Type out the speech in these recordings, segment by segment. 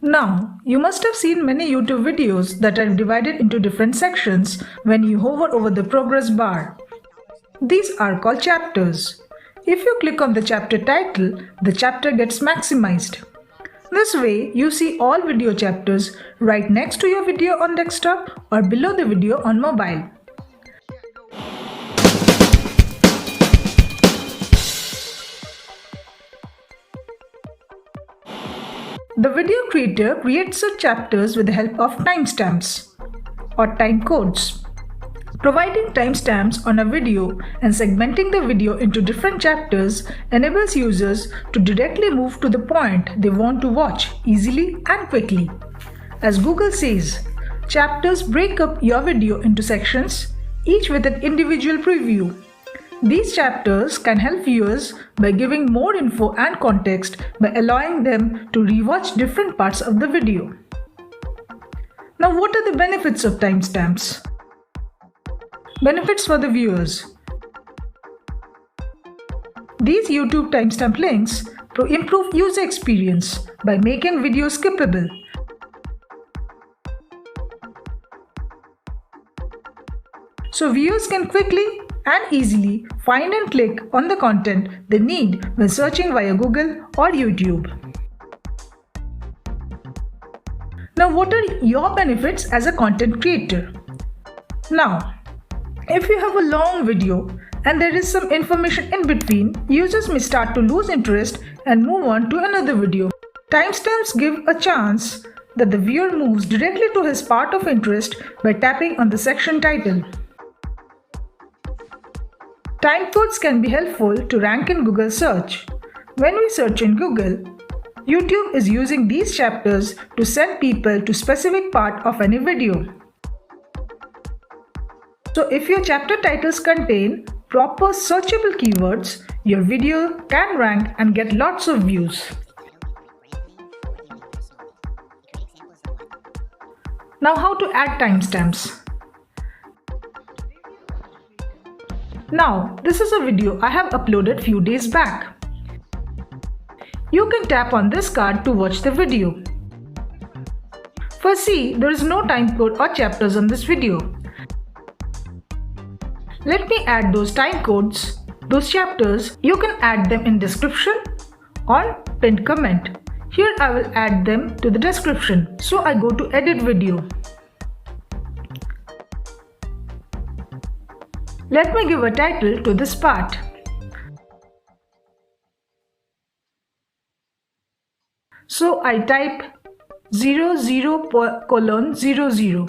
Now, you must have seen many YouTube videos that are divided into different sections when you hover over the progress bar. These are called chapters. If you click on the chapter title, the chapter gets maximized. This way, you see all video chapters right next to your video on desktop or below the video on mobile. The video creator creates such chapters with the help of timestamps or time codes. Providing timestamps on a video and segmenting the video into different chapters enables users to directly move to the point they want to watch easily and quickly. As Google says, chapters break up your video into sections, each with an individual preview. These chapters can help viewers by giving more info and context by allowing them to rewatch different parts of the video. Now, what are the benefits of timestamps? Benefits for the viewers. These YouTube timestamp links improve user experience by making videos skippable. So viewers can quickly and easily find and click on the content they need when searching via Google or YouTube. Now, what are your benefits as a content creator? Now, if you have a long video and there is some information in between, users may start to lose interest and move on to another video. Timestamps give a chance that the viewer moves directly to his part of interest by tapping on the section title. Time codes can be helpful to rank in Google search. When we search in Google, YouTube is using these chapters to send people to specific part of any video. So if your chapter titles contain proper searchable keywords, your video can rank and get lots of views. Now, how to add timestamps? Now, this is a video I have uploaded few days back. You can tap on this card to watch the video. First, see, there is no time code or chapters on this video. Let me add those time codes, those chapters. You can add them in description or pinned comment. Here I will add them to the description. So I go to edit video. Let me give a title to this part. So I type 00:00,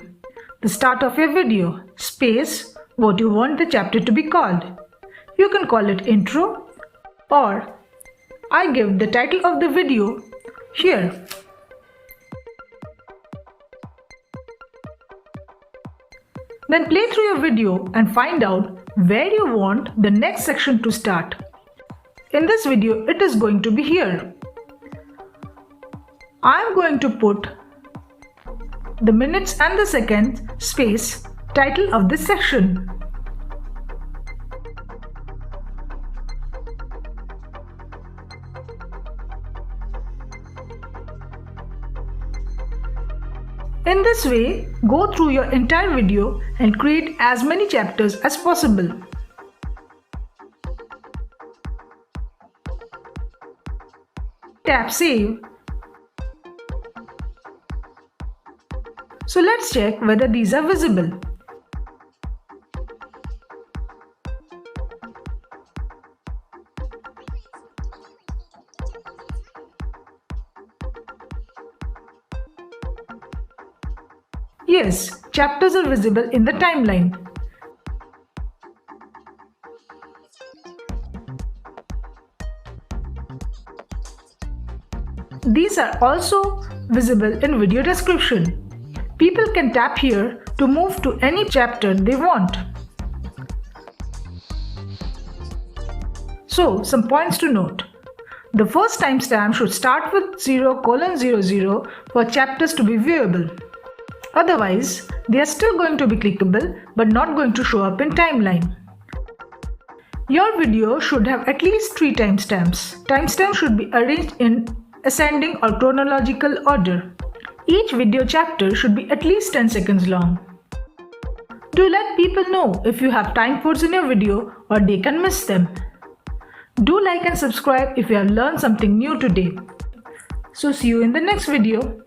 the start of your video, space, what you want the chapter to be called. You can call it intro, or I give the title of the video here. Then play through your video and find out where you want the next section to start. In this video, it is going to be here. I am going to put the minutes and the seconds space title of this section. In this way, go through your entire video and create as many chapters as possible. Tap Save. So let's check whether these are visible. Yes, chapters are visible in the timeline. These are also visible in video description. People can tap here to move to any chapter they want. So, some points to note. The first timestamp should start with 0:00 for chapters to be viewable. Otherwise, they are still going to be clickable but not going to show up in timeline. Your video should have at least 3 timestamps. Timestamps should be arranged in ascending or chronological order. Each video chapter should be at least 10 seconds long. Do let people know if you have time codes in your video or they can miss them. Do like and subscribe if you have learned something new today. So see you in the next video.